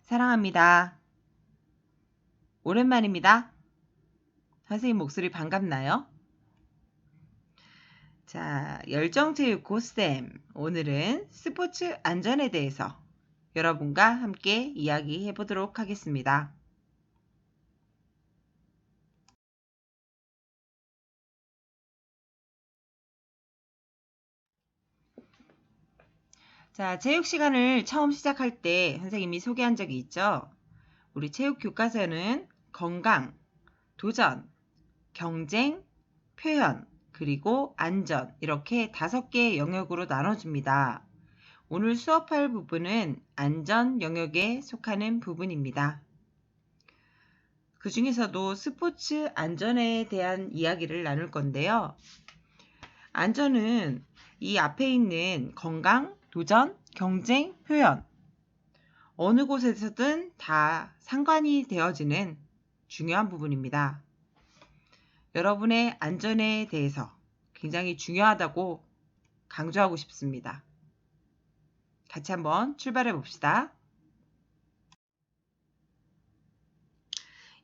사랑합니다. 오랜만입니다. 선생님 목소리 반갑나요? 자, 열정체육 고쌤, 오늘은 스포츠 안전에 대해서 여러분과 함께 이야기해 보도록 하겠습니다. 자, 체육 시간을 처음 시작할 때 선생님이 소개한 적이 있죠? 우리 체육 교과서는 건강, 도전, 경쟁, 표현, 그리고 안전 이렇게 5개의 영역으로 나눠줍니다. 오늘 수업할 부분은 안전 영역에 속하는 부분입니다. 그 중에서도 스포츠 안전에 대한 이야기를 나눌 건데요. 안전은 이 앞에 있는 건강, 도전, 경쟁, 표현 어느 곳에서든 다 상관이 되어지는 중요한 부분입니다. 여러분의 안전에 대해서 굉장히 중요하다고 강조하고 싶습니다. 같이 한번 출발해 봅시다.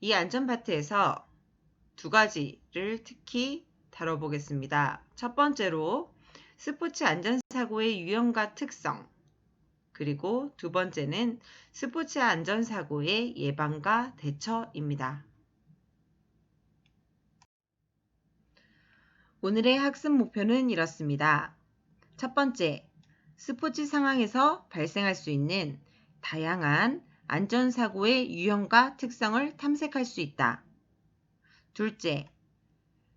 이 안전 파트에서 2가지를 특히 다뤄보겠습니다. 첫 번째로 스포츠 안전사고의 유형과 특성, 그리고 2번째는 스포츠 안전사고의 예방과 대처입니다. 오늘의 학습 목표는 이렇습니다. 첫 번째, 스포츠 상황에서 발생할 수 있는 다양한 안전사고의 유형과 특성을 탐색할 수 있다. 둘째,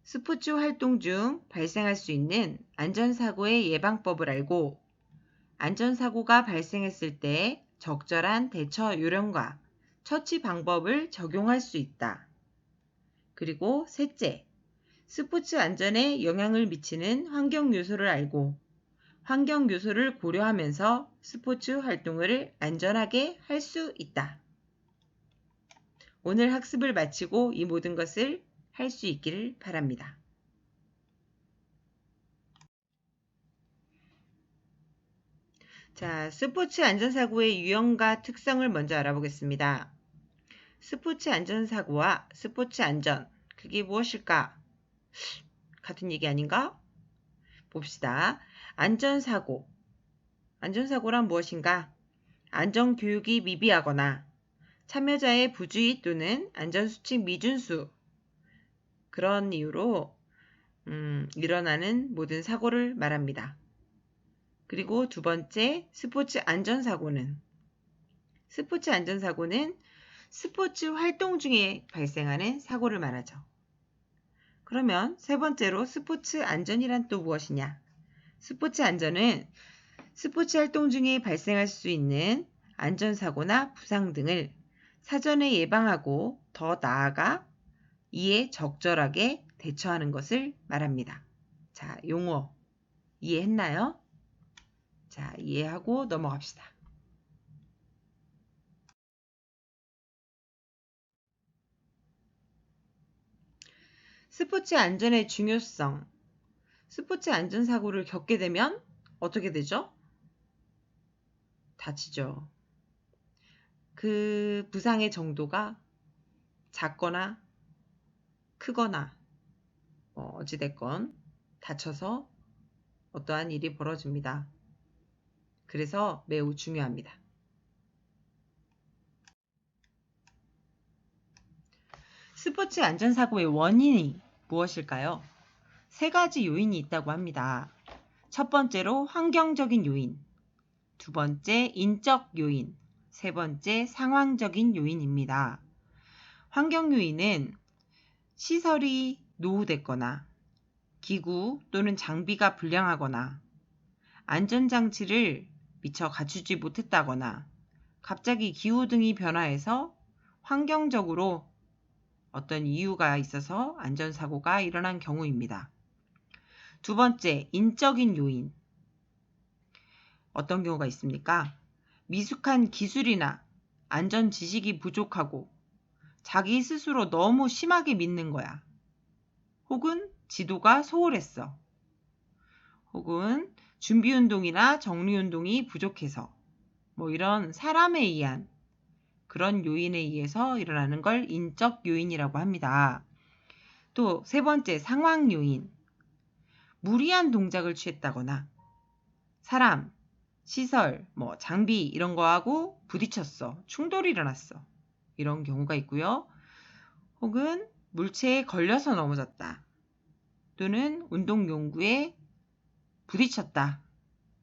스포츠 활동 중 발생할 수 있는 안전사고의 예방법을 알고 안전사고가 발생했을 때 적절한 대처 요령과 처치 방법을 적용할 수 있다. 그리고 셋째, 스포츠 안전에 영향을 미치는 환경 요소를 알고 환경 요소를 고려하면서 스포츠 활동을 안전하게 할 수 있다. 오늘 학습을 마치고 이 모든 것을 할 수 있기를 바랍니다. 자, 스포츠 안전사고의 유형과 특성을 먼저 알아보겠습니다. 스포츠 안전사고와 스포츠 안전, 그게 무엇일까? 같은 얘기 아닌가? 봅시다. 안전사고. 안전사고란 무엇인가? 안전교육이 미비하거나 참여자의 부주의 또는 안전수칙 미준수 그런 이유로 일어나는 모든 사고를 말합니다. 그리고 2번째 스포츠 안전사고는 스포츠 활동 중에 발생하는 사고를 말하죠. 그러면 3번째로 스포츠 안전이란 또 무엇이냐? 스포츠 안전은 스포츠 활동 중에 발생할 수 있는 안전사고나 부상 등을 사전에 예방하고 더 나아가 이에 적절하게 대처하는 것을 말합니다. 자, 용어 이해했나요? 자, 이해하고 넘어갑시다. 스포츠 안전의 중요성. 스포츠 안전사고를 겪게 되면 어떻게 되죠? 다치죠. 그 부상의 정도가 작거나 크거나 어찌됐건 다쳐서 어떠한 일이 벌어집니다. 그래서 매우 중요합니다. 스포츠 안전사고의 원인이 무엇일까요? 3가지 요인이 있다고 합니다. 첫 번째로 환경적인 요인, 2번째 인적 요인, 3번째 상황적인 요인입니다. 환경 요인은 시설이 노후됐거나 기구 또는 장비가 불량하거나 안전장치를 미처 갖추지 못했다거나 갑자기 기후등이 변화해서 환경적으로 어떤 이유가 있어서 안전사고가 일어난 경우입니다. 2번째, 인적인 요인. 어떤 경우가 있습니까? 미숙한 기술이나 안전 지식이 부족하고 자기 스스로 너무 심하게 믿는 거야. 혹은 지도가 소홀했어. 혹은 준비운동이나 정리운동이 부족해서 이런 사람에 의한 그런 요인에 의해서 일어나는 걸 인적 요인이라고 합니다. 또 세 번째, 상황 요인. 무리한 동작을 취했다거나 사람, 시설, 장비 이런 거하고 부딪혔어. 충돌이 일어났어. 이런 경우가 있고요. 혹은 물체에 걸려서 넘어졌다. 또는 운동용구에 부딪혔다.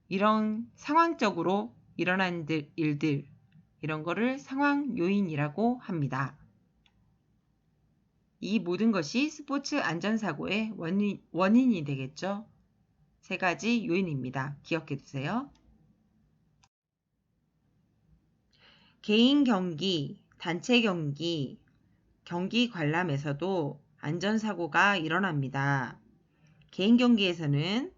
이런 상황적으로 일어난 일들, 이런 거를 상황 요인이라고 합니다. 이 모든 것이 스포츠 안전사고의 원인이 되겠죠. 세 가지 요인입니다. 기억해 두세요. 개인 경기, 단체 경기, 경기 관람에서도 안전사고가 일어납니다. 개인 경기에서는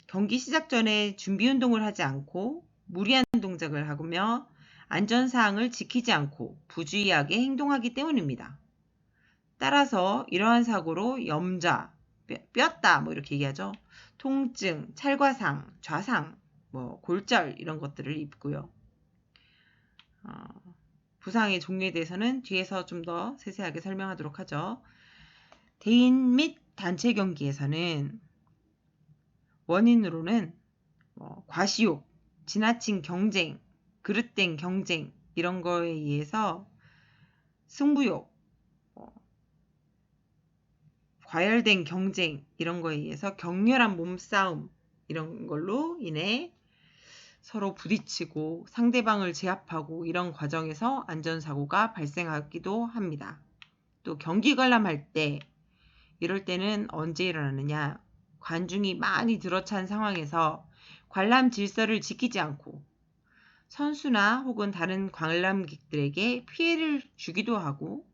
경기 시작 전에 준비 운동을 하지 않고 무리한 동작을 하며 안전사항을 지키지 않고 부주의하게 행동하기 때문입니다. 따라서 이러한 사고로 염좌, 뼈다 이렇게 얘기하죠. 통증, 찰과상, 좌상, 골절 이런 것들을 입고요. 부상의 종류에 대해서는 뒤에서 좀 더 세세하게 설명하도록 하죠. 대인 및 단체 경기에서는 원인으로는 과시욕, 지나친 경쟁, 그릇된 경쟁 이런 거에 의해서 승부욕, 과열된 경쟁 이런 거에 의해서 격렬한 몸싸움 이런 걸로 인해 서로 부딪히고 상대방을 제압하고 이런 과정에서 안전사고가 발생하기도 합니다. 또 경기 관람할 때 이럴 때는 언제 일어나느냐? 관중이 많이 들어찬 상황에서 관람 질서를 지키지 않고 선수나 혹은 다른 관람객들에게 피해를 주기도 하고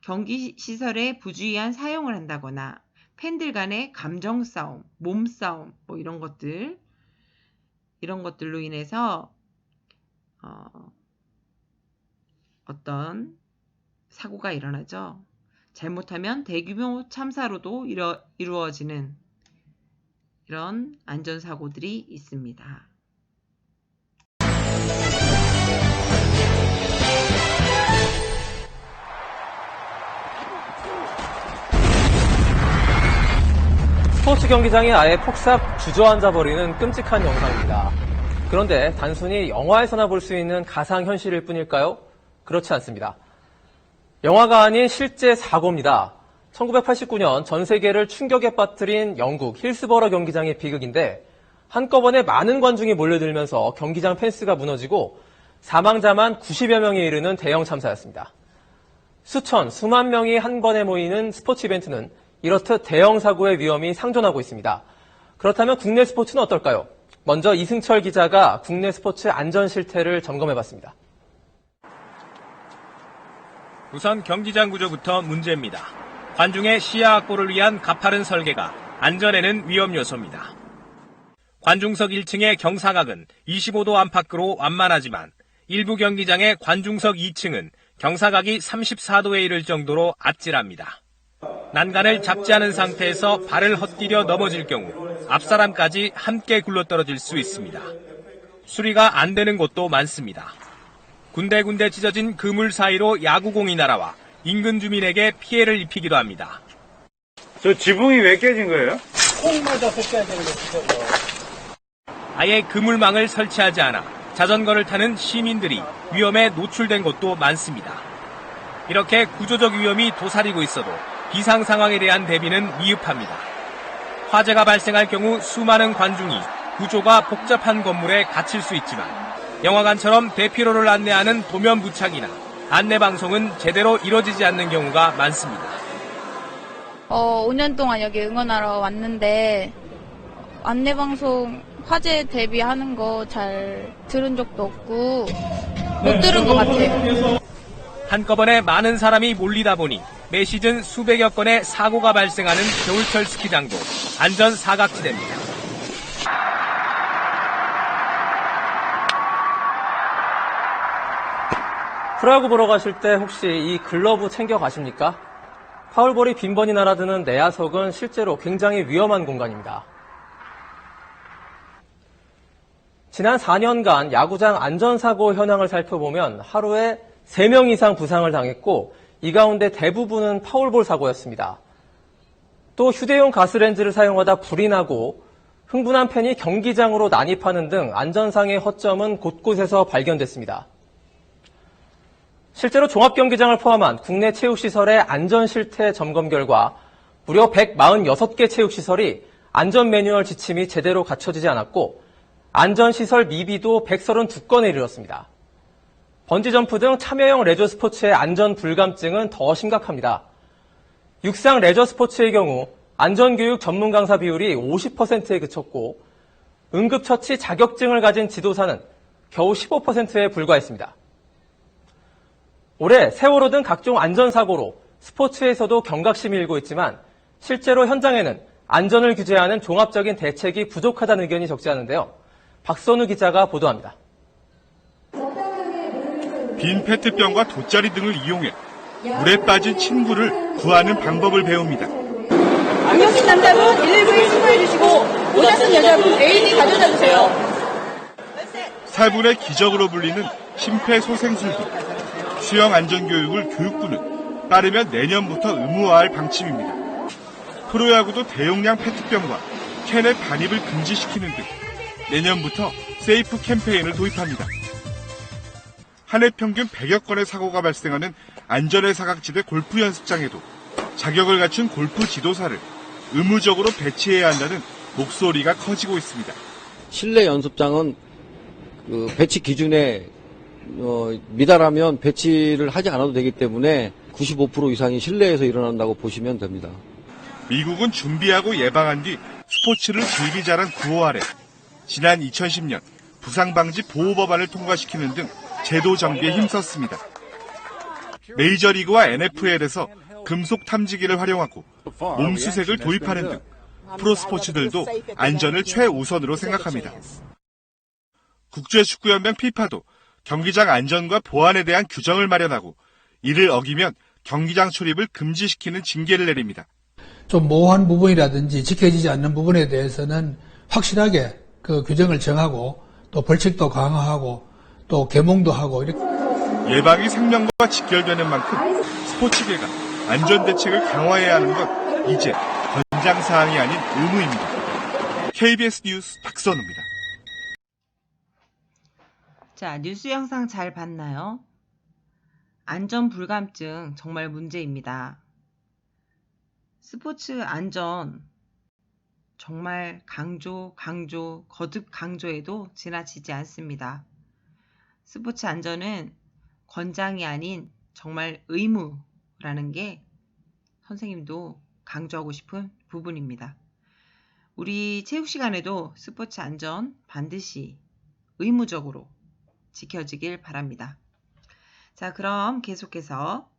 경기 시설에 부주의한 사용을 한다거나 팬들 간의 감정 싸움, 몸싸움 이런 것들로 인해서 어떤 사고가 일어나죠. 잘못하면 대규모 참사로도 이루어지는 이런 안전사고들이 있습니다. 스포츠 경기장이 아예 폭삭 주저앉아 버리는 끔찍한 영상입니다. 그런데 단순히 영화에서나 볼 수 있는 가상현실일 뿐일까요? 그렇지 않습니다. 영화가 아닌 실제 사고입니다. 1989년 전 세계를 충격에 빠뜨린 영국 힐스버러 경기장의 비극인데 한꺼번에 많은 관중이 몰려들면서 경기장 펜스가 무너지고 사망자만 90여 명에 이르는 대형 참사였습니다. 수만 명이 한 번에 모이는 스포츠 이벤트는 이렇듯 대형 사고의 위험이 상존하고 있습니다. 그렇다면 국내 스포츠는 어떨까요? 먼저 이승철 기자가 국내 스포츠 안전 실태를 점검해봤습니다. 우선 경기장 구조부터 문제입니다. 관중의 시야 확보를 위한 가파른 설계가 안전에는 위험 요소입니다. 관중석 1층의 경사각은 25도 안팎으로 완만하지만 일부 경기장의 관중석 2층은 경사각이 34도에 이를 정도로 아찔합니다. 난간을 잡지 않은 상태에서 발을 헛디뎌 넘어질 경우 앞사람까지 함께 굴러떨어질 수 있습니다. 수리가 안 되는 곳도 많습니다. 군데군데 찢어진 그물 사이로 야구공이 날아와 인근 주민에게 피해를 입히기도 합니다. 저 지붕이 왜 깨진 거예요? 콩 맞아서 깨진 거죠. 아예 그물망을 설치하지 않아 자전거를 타는 시민들이 위험에 노출된 곳도 많습니다. 이렇게 구조적 위험이 도사리고 있어도 비상 상황에 대한 대비는 미흡합니다. 화재가 발생할 경우 수많은 관중이 구조가 복잡한 건물에 갇힐 수 있지만 영화관처럼 대피로를 안내하는 도면 부착이나 안내방송은 제대로 이뤄지지 않는 경우가 많습니다. 5년 동안 여기 응원하러 왔는데 안내방송 화재 대비하는 거 잘 들은 적도 없고 못 들은 것 같아요. 한꺼번에 많은 사람이 몰리다 보니 매 시즌 수백여 건의 사고가 발생하는 겨울철 스키장도 안전 사각지대입니다. 프로야구 보러 가실 때 혹시 이 글러브 챙겨 가십니까? 파울볼이 빈번히 날아드는 내야석은 실제로 굉장히 위험한 공간입니다. 지난 4년간 야구장 안전사고 현황을 살펴보면 하루에 3명 이상 부상을 당했고 이 가운데 대부분은 파울볼 사고였습니다. 또 휴대용 가스렌지를 사용하다 불이 나고 흥분한 팬이 경기장으로 난입하는 등 안전상의 허점은 곳곳에서 발견됐습니다. 실제로 종합경기장을 포함한 국내 체육시설의 안전실태 점검 결과 무려 146개 체육시설이 안전 매뉴얼 지침이 제대로 갖춰지지 않았고 안전시설 미비도 132건에 이르렀습니다. 번지점프 등 참여형 레저 스포츠의 안전 불감증은 더 심각합니다. 육상 레저 스포츠의 경우 안전교육 전문 강사 비율이 50%에 그쳤고 응급처치 자격증을 가진 지도사는 겨우 15%에 불과했습니다. 올해 세월호 등 각종 안전사고로 스포츠에서도 경각심이 일고 있지만 실제로 현장에는 안전을 규제하는 종합적인 대책이 부족하다는 의견이 적지 않은데요. 박선우 기자가 보도합니다. 빈 페트병과 돗자리 등을 이용해 물에 빠진 친구를 구하는 방법을 배웁니다. 안 오신 남자분 119에 신고해 주시고 모자 쓴 여자분 AED 가져다 주세요. 살분의 기적으로 불리는 심폐소생술비. 수영 안전교육을 교육부는 빠르면 내년부터 의무화할 방침입니다. 프로야구도 대용량 페트병과 캔의 반입을 금지시키는 등 내년부터 세이프 캠페인을 도입합니다. 한 해 평균 100여 건의 사고가 발생하는 안전의 사각지대 골프 연습장에도 자격을 갖춘 골프 지도사를 의무적으로 배치해야 한다는 목소리가 커지고 있습니다. 실내 연습장은 배치 기준에 미달하면 배치를 하지 않아도 되기 때문에 95% 이상이 실내에서 일어난다고 보시면 됩니다. 미국은 준비하고 예방한 뒤 스포츠를 즐기자란 구호 아래 지난 2010년 부상방지 보호법안을 통과시키는 등 제도 정비에 힘썼습니다. 메이저리그와 NFL에서 금속 탐지기를 활용하고 몸수색을 도입하는 등 프로스포츠들도 안전을 최우선으로 생각합니다. 국제축구연맹 FIFA도 경기장 안전과 보안에 대한 규정을 마련하고 이를 어기면 경기장 출입을 금지시키는 징계를 내립니다. 좀 모호한 부분이라든지 지켜지지 않는 부분에 대해서는 확실하게 그 규정을 정하고 또 벌칙도 강화하고 또 계몽도 하고 이렇게. 예방이 생명과 직결되는 만큼 스포츠계가 안전대책을 강화해야 하는 건 이제 권장사항이 아닌 의무입니다. KBS 뉴스 박선우입니다. 자, 뉴스 영상 잘 봤나요? 안전 불감증 정말 문제입니다. 스포츠 안전 정말 거듭 강조해도 지나치지 않습니다. 스포츠 안전은 권장이 아닌 정말 의무라는 게 선생님도 강조하고 싶은 부분입니다. 우리 체육 시간에도 스포츠 안전 반드시 의무적으로 지켜지길 바랍니다. 자, 그럼 계속해서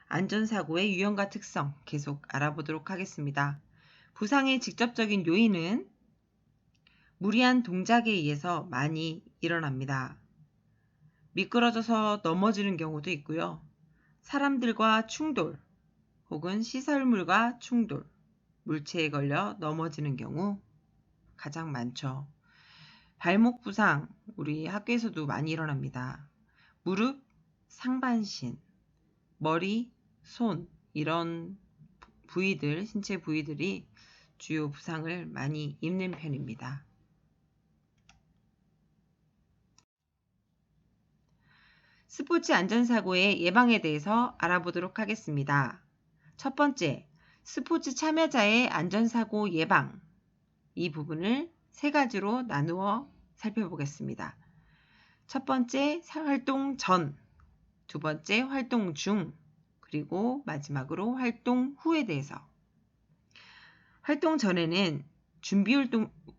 안전사고의 유형과 특성 계속 알아보도록 하겠습니다. 부상의 직접적인 요인은 무리한 동작에 의해서 많이 일어납니다. 미끄러져서 넘어지는 경우도 있고요. 사람들과 충돌 혹은 시설물과 충돌, 물체에 걸려 넘어지는 경우 가장 많죠. 발목 부상, 우리 학교에서도 많이 일어납니다. 무릎, 상반신, 머리, 손 이런 부위들, 신체 부위들이 주요 부상을 많이 입는 편입니다. 스포츠 안전사고의 예방에 대해서 알아보도록 하겠습니다. 첫 번째, 스포츠 참여자의 안전사고 예방. 이 부분을 세 가지로 나누어 살펴보겠습니다. 첫 번째, 활동 전, 두 번째, 활동 중, 그리고 마지막으로 활동 후에 대해서. 활동 전에는 준비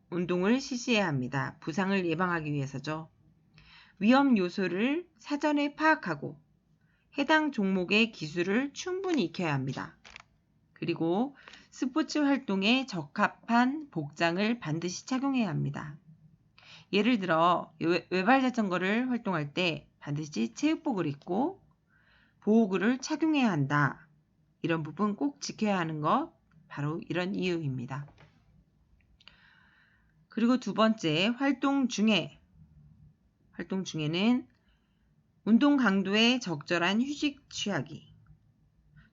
운동을 실시해야 합니다. 부상을 예방하기 위해서죠. 위험 요소를 사전에 파악하고 해당 종목의 기술을 충분히 익혀야 합니다. 그리고 스포츠 활동에 적합한 복장을 반드시 착용해야 합니다. 예를 들어 외발 자전거를 활동할 때 반드시 체육복을 입고 보호구를 착용해야 한다. 이런 부분 꼭 지켜야 하는 것 바로 이런 이유입니다. 그리고 두 번째, 활동 중에 활동 중에는 운동 강도에 적절한 휴식 취하기,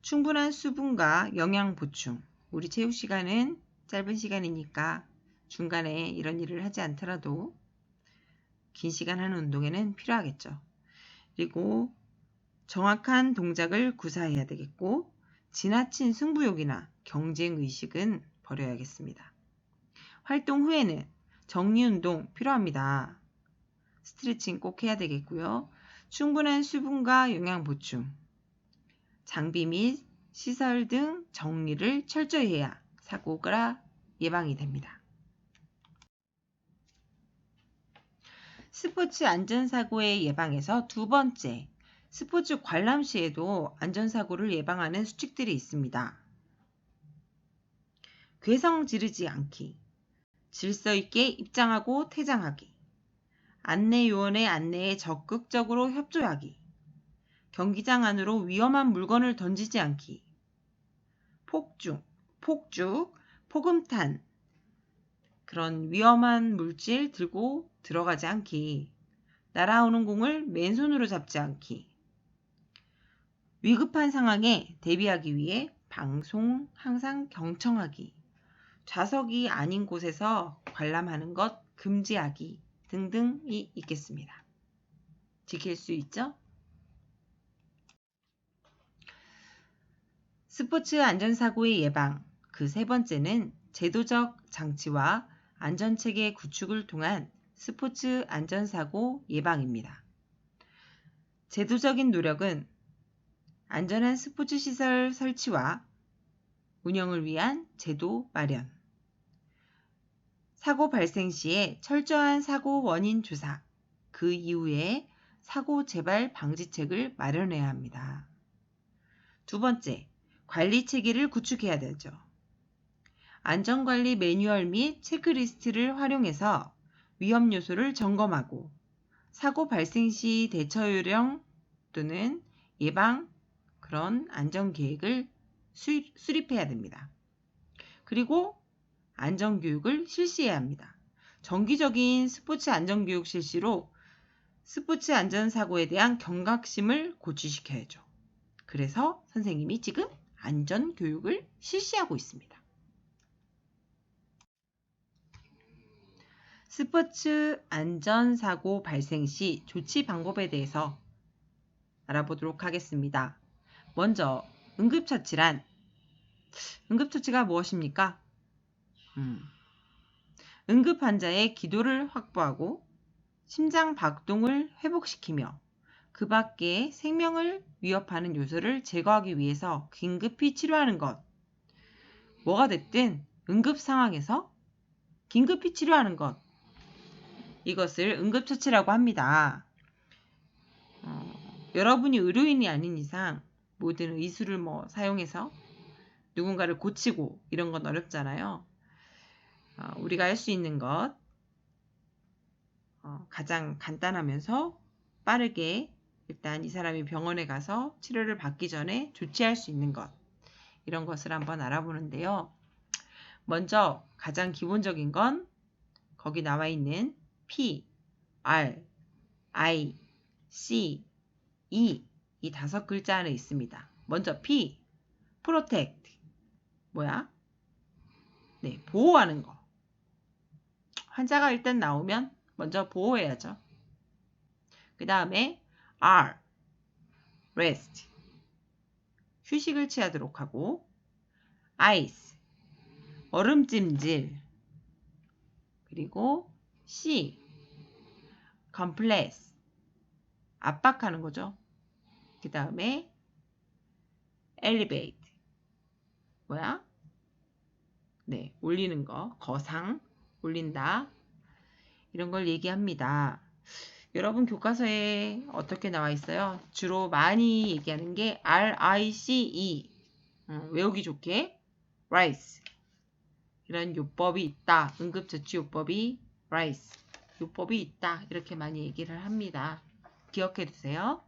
충분한 수분과 영양 보충. 우리 체육 시간은 짧은 시간이니까 중간에 이런 일을 하지 않더라도 긴 시간 하는 운동에는 필요하겠죠. 그리고 정확한 동작을 구사해야 되겠고, 지나친 승부욕이나 경쟁의식은 버려야겠습니다. 활동 후에는 정리운동 필요합니다. 스트레칭 꼭 해야 되겠고요. 충분한 수분과 영양 보충, 장비 및 시설 등 정리를 철저히 해야 사고가 예방이 됩니다. 스포츠 안전사고의 예방에서 두 번째, 스포츠 관람 시에도 안전사고를 예방하는 수칙들이 있습니다. 괴성 지르지 않기, 질서 있게 입장하고 퇴장하기, 안내 요원의 안내에 적극적으로 협조하기, 경기장 안으로 위험한 물건을 던지지 않기, 폭죽, 폭음탄, 그런 위험한 물질 들고 들어가지 않기, 날아오는 공을 맨손으로 잡지 않기, 위급한 상황에 대비하기 위해 방송 항상 경청하기, 좌석이 아닌 곳에서 관람하는 것 금지하기 등등이 있겠습니다. 지킬 수 있죠? 스포츠 안전사고의 예방, 그 세 번째는 제도적 장치와 안전체계 구축을 통한 스포츠 안전사고 예방입니다. 제도적인 노력은 안전한 스포츠 시설 설치와 운영을 위한 제도 마련, 사고 발생 시에 철저한 사고 원인 조사, 그 이후에 사고 재발 방지책을 마련해야 합니다. 두 번째, 관리 체계를 구축해야 되죠. 안전관리 매뉴얼 및 체크리스트를 활용해서 위험 요소를 점검하고 사고 발생 시 대처 요령 또는 예방 그런 안전계획을 수립해야 됩니다. 그리고 안전교육을 실시해야 합니다. 정기적인 스포츠 안전교육 실시로 스포츠 안전사고에 대한 경각심을 고취시켜야죠. 그래서 선생님이 지금 안전교육을 실시하고 있습니다. 스포츠 안전사고 발생 시 조치 방법에 대해서 알아보도록 하겠습니다. 먼저 응급처치란, 응급처치가 무엇입니까? 응급환자의 기도를 확보하고 심장 박동을 회복시키며 그 밖에 생명을 위협하는 요소를 제거하기 위해서 긴급히 치료하는 것. 뭐가 됐든 응급 상황에서 긴급히 치료하는 것. 이것을 응급처치라고 합니다. 여러분이 의료인이 아닌 이상 모든 의술을 사용해서 누군가를 고치고 이런 건 어렵잖아요. 우리가 할 수 있는 것, 가장 간단하면서 빠르게 일단 이 사람이 병원에 가서 치료를 받기 전에 조치할 수 있는 것, 이런 것을 한번 알아보는데요. 먼저 가장 기본적인 건 거기 나와 있는 P, R, I, C, E 이 5글자 안에 있습니다. 먼저 P, Protect, 뭐야? 네, 보호하는 거. 환자가 일단 나오면 먼저 보호해야죠. 그 다음에 R, Rest, 휴식을 취하도록 하고, Ice, 얼음찜질, 그리고 C, Compress, 압박하는 거죠. 그 다음에 Elevate, 뭐야? 네, 올리는 거, 거상, 올린다. 이런 걸 얘기합니다. 여러분 교과서에 어떻게 나와 있어요? 주로 많이 얘기하는 게 RICE, 외우기 좋게 RICE, 이런 요법이 있다. 응급처치 요법이 RICE, 요법이 있다. 이렇게 많이 얘기를 합니다. 기억해 두세요.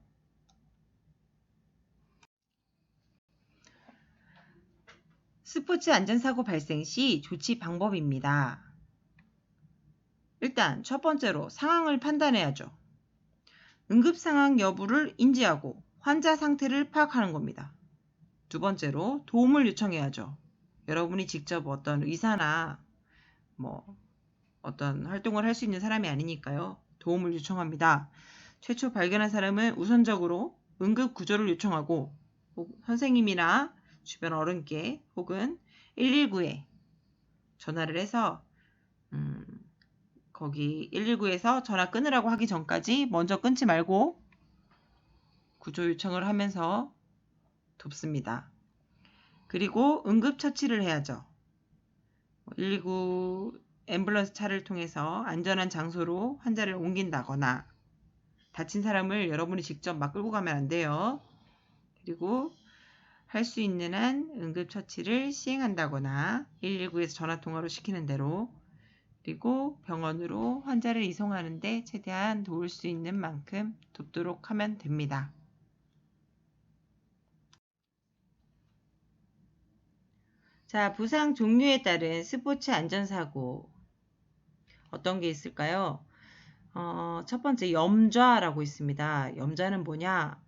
스포츠 안전사고 발생 시 조치 방법입니다. 일단 첫 번째로 상황을 판단해야죠. 응급 상황 여부를 인지하고 환자 상태를 파악하는 겁니다. 두 번째로 도움을 요청해야죠. 여러분이 직접 어떤 의사나 어떤 활동을 할 수 있는 사람이 아니니까요. 도움을 요청합니다. 최초 발견한 사람은 우선적으로 응급 구조를 요청하고 선생님이나 주변 어른께 혹은 119에 전화를 해서 거기 119에서 전화 끊으라고 하기 전까지 먼저 끊지 말고 구조 요청을 하면서 돕습니다. 그리고 응급처치를 해야죠. 119 앰뷸런스 차를 통해서 안전한 장소로 환자를 옮긴다거나 다친 사람을 여러분이 직접 막 끌고 가면 안 돼요. 그리고 할 수 있는 한 응급처치를 시행한다거나 119에서 전화통화로 시키는 대로 그리고 병원으로 환자를 이송하는데 최대한 도울 수 있는 만큼 돕도록 하면 됩니다. 자, 부상 종류에 따른 스포츠 안전사고 어떤 게 있을까요? 첫 번째 염좌라고 있습니다. 염좌는 뭐냐?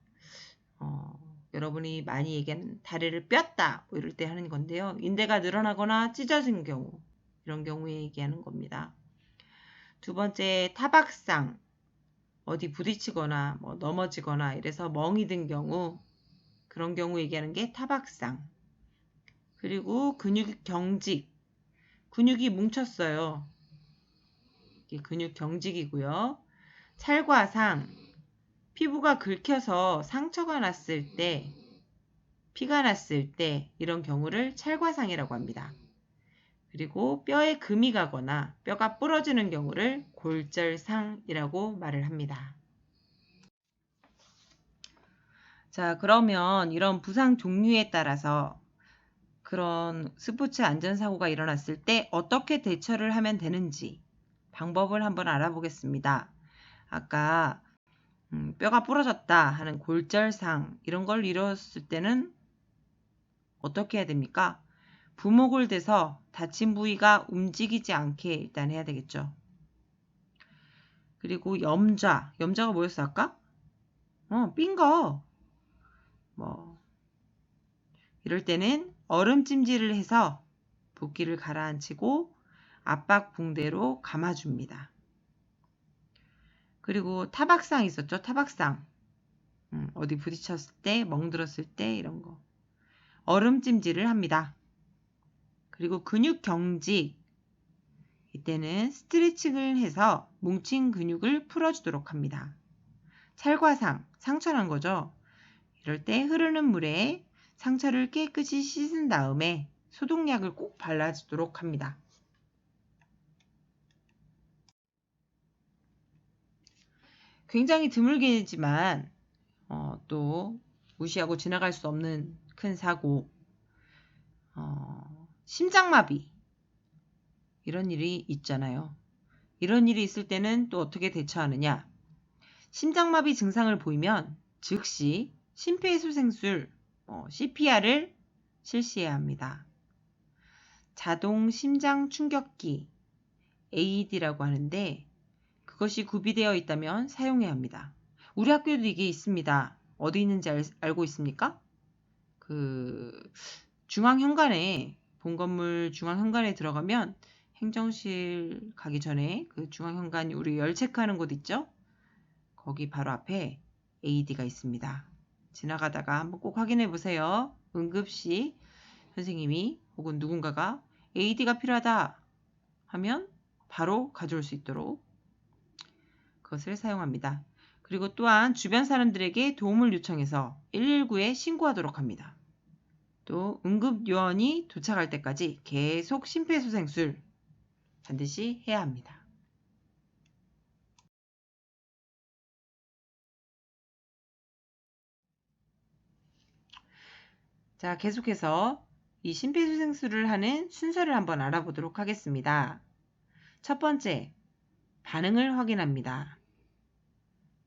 여러분이 많이 얘기하는 다리를 뼈다 이럴 때 하는 건데요. 인대가 늘어나거나 찢어진 경우 이런 경우에 얘기하는 겁니다. 두 번째 타박상 어디 부딪히거나 넘어지거나 이래서 멍이 든 경우 그런 경우 얘기하는 게 타박상. 그리고 근육 경직 근육이 뭉쳤어요. 이게 근육 경직이고요. 찰과상 피부가 긁혀서 상처가 났을 때 피가 났을 때 이런 경우를 찰과상이라고 합니다. 그리고 뼈에 금이 가거나 뼈가 부러지는 경우를 골절상이라고 말을 합니다. 자, 그러면 이런 부상 종류에 따라서 그런 스포츠 안전사고가 일어났을 때 어떻게 대처를 하면 되는지 방법을 한번 알아보겠습니다. 아까 뼈가 부러졌다 하는 골절상 이런 걸 이뤘을 때는 어떻게 해야 됩니까? 부목을 대서 다친 부위가 움직이지 않게 일단 해야 되겠죠. 그리고 염좌가 뭐였어 아까? 삔 거. 이럴 때는 얼음찜질을 해서 붓기를 가라앉히고 압박 붕대로 감아줍니다. 그리고 타박상 있었죠? 타박상. 어디 부딪혔을 때, 멍들었을 때 이런 거. 얼음찜질을 합니다. 그리고 근육 경직. 이때는 스트레칭을 해서 뭉친 근육을 풀어주도록 합니다. 찰과상, 상처난 거죠. 이럴 때 흐르는 물에 상처를 깨끗이 씻은 다음에 소독약을 꼭 발라주도록 합니다. 굉장히 드물게지만 또 무시하고 지나갈 수 없는 큰 사고, 심장마비 이런 일이 있잖아요. 이런 일이 있을 때는 또 어떻게 대처하느냐? 심장마비 증상을 보이면 즉시 심폐소생술 CPR을 실시해야 합니다. 자동 심장 충격기 AED라고 하는데 그것이 구비되어 있다면 사용해야 합니다. 우리 학교에도 이게 있습니다. 어디 있는지 알고 있습니까? 중앙현관에 본건물 중앙현관에 들어가면 행정실 가기 전에 그 중앙현관 우리 열 체크하는 곳 있죠? 거기 바로 앞에 AED가 있습니다. 지나가다가 한번 꼭 확인해 보세요. 응급시 선생님이 혹은 누군가가 AED가 필요하다 하면 바로 가져올 수 있도록 그것을 사용합니다. 그리고 또한 주변 사람들에게 도움을 요청해서 119에 신고하도록 합니다. 또 응급요원이 도착할 때까지 계속 심폐소생술 반드시 해야 합니다. 자, 계속해서 이 심폐소생술을 하는 순서를 한번 알아보도록 하겠습니다. 첫 번째, 반응을 확인합니다.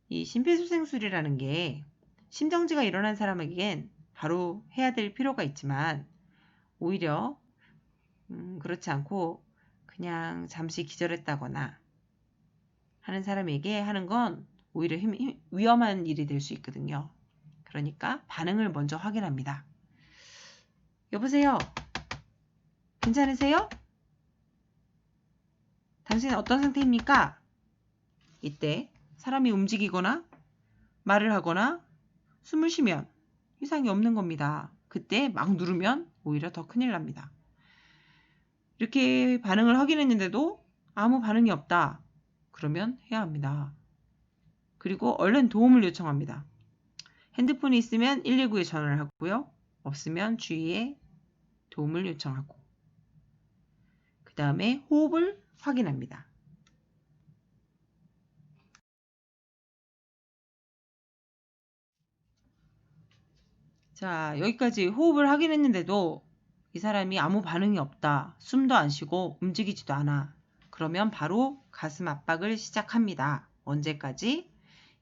이 심폐소생술이라는 게 심정지가 일어난 사람에겐 바로 해야 될 필요가 있지만 오히려 그렇지 않고 그냥 잠시 기절했다거나 하는 사람에게 하는 건 오히려 위험한 일이 될 수 있거든요. 그러니까 반응을 먼저 확인합니다. 여보세요? 괜찮으세요? 당신은 어떤 상태입니까? 이때 사람이 움직이거나 말을 하거나 숨을 쉬면 이상이 없는 겁니다. 그때 막 누르면 오히려 더 큰일 납니다. 이렇게 반응을 확인했는데도 아무 반응이 없다. 그러면 해야 합니다. 그리고 얼른 도움을 요청합니다. 핸드폰이 있으면 119에 전화를 하고요. 없으면 주위에 도움을 요청하고 그 다음에 호흡을 확인합니다. 자, 여기까지 호흡을 확인했는데도 이 사람이 아무 반응이 없다. 숨도 안 쉬고 움직이지도 않아. 그러면 바로 가슴 압박을 시작합니다. 언제까지?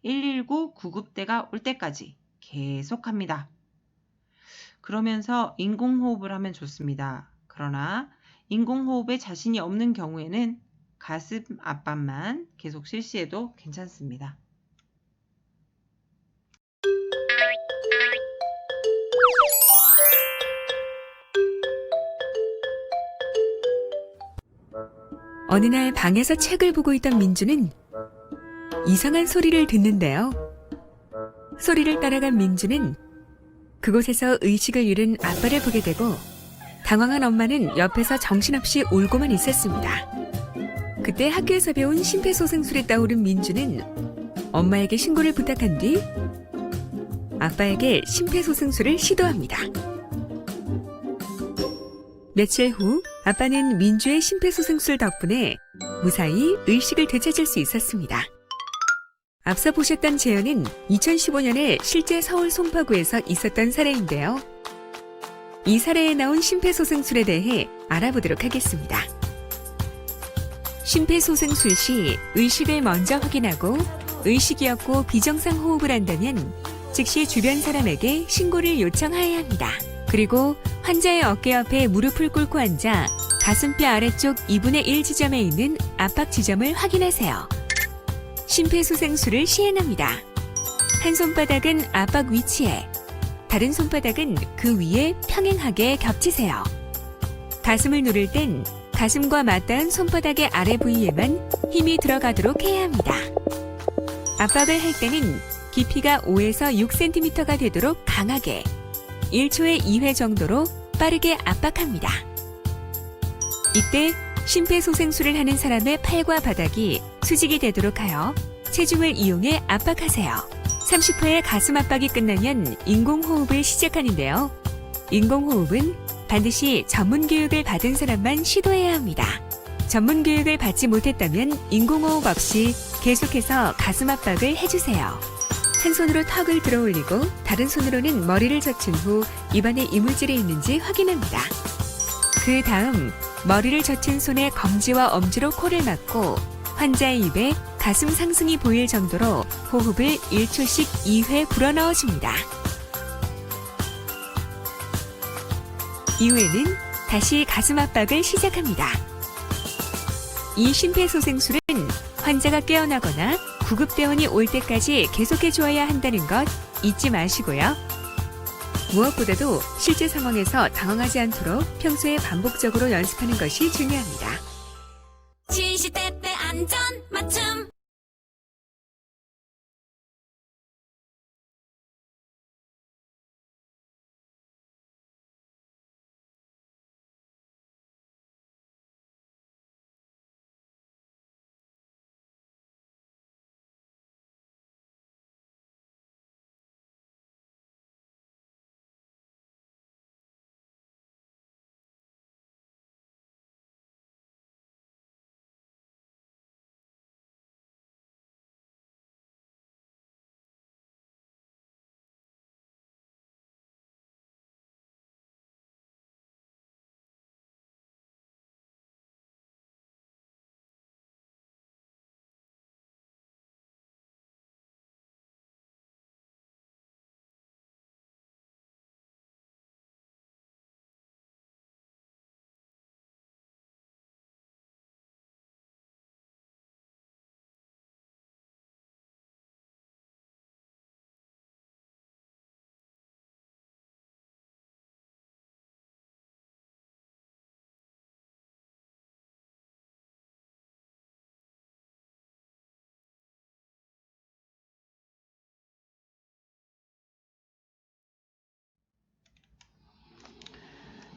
119 구급대가 올 때까지 계속합니다. 그러면서 인공호흡을 하면 좋습니다. 그러나 인공호흡에 자신이 없는 경우에는 가슴 압박만 계속 실시해도 괜찮습니다. 어느 날 방에서 책을 보고 있던 민주는 이상한 소리를 듣는데요. 소리를 따라간 민주는 그곳에서 의식을 잃은 아빠를 보게 되고 당황한 엄마는 옆에서 정신없이 울고만 있었습니다. 그때 학교에서 배운 심폐소생술에 떠오른 민주는 엄마에게 신고를 부탁한 뒤 아빠에게 심폐소생술을 시도합니다. 며칠 후 아빠는 민주의 심폐소생술 덕분에 무사히 의식을 되찾을 수 있었습니다. 앞서 보셨던 재현은 2015년에 실제 서울 송파구에서 있었던 사례인데요. 이 사례에 나온 심폐소생술에 대해 알아보도록 하겠습니다. 심폐소생술 시 의식을 먼저 확인하고 의식이 없고 비정상 호흡을 한다면 즉시 주변 사람에게 신고를 요청해야 합니다. 그리고 환자의 어깨 옆에 무릎을 꿇고 앉아 가슴뼈 아래쪽 2분의 1 지점에 있는 압박 지점을 확인하세요. 심폐소생술을 시행합니다. 한 손바닥은 압박 위치에, 다른 손바닥은 그 위에 평행하게 겹치세요. 가슴을 누를 땐 가슴과 맞닿은 손바닥의 아래 부위에만 힘이 들어가도록 해야 합니다. 압박을 할 때는 깊이가 5에서 6cm가 되도록 강하게 1초에 2회 정도로 빠르게 압박합니다. 이때 심폐소생술을 하는 사람의 팔과 바닥이 수직이 되도록 하여 체중을 이용해 압박하세요. 30회의 가슴 압박이 끝나면 인공호흡을 시작하는데요. 인공호흡은 반드시 전문교육을 받은 사람만 시도해야 합니다. 전문교육을 받지 못했다면 인공호흡 없이 계속해서 가슴 압박을 해주세요. 한 손으로 턱을 들어 올리고 다른 손으로는 머리를 젖힌 후 입안에 이물질이 있는지 확인합니다. 그 다음 머리를 젖힌 손에 검지와 엄지로 코를 막고 환자의 입에 가슴 상승이 보일 정도로 호흡을 1초씩 2회 불어넣어줍니다. 이후에는 다시 가슴 압박을 시작합니다. 이 심폐소생술은 환자가 깨어나거나 구급대원이 올 때까지 계속해 주어야 한다는 것 잊지 마시고요. 무엇보다도 실제 상황에서 당황하지 않도록 평소에 반복적으로 연습하는 것이 중요합니다. 시시때때 안전 맞춤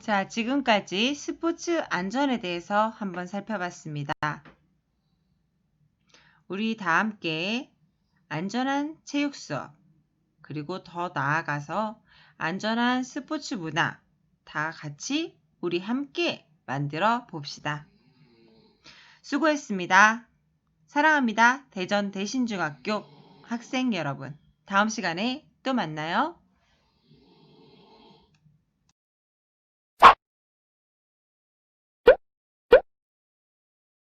자, 지금까지 스포츠 안전에 대해서 한번 살펴봤습니다. 우리 다 함께 안전한 체육 수업, 그리고 더 나아가서 안전한 스포츠 문화 다 같이 우리 함께 만들어 봅시다. 수고했습니다. 사랑합니다. 대전 대신중학교 학생 여러분. 다음 시간에 또 만나요.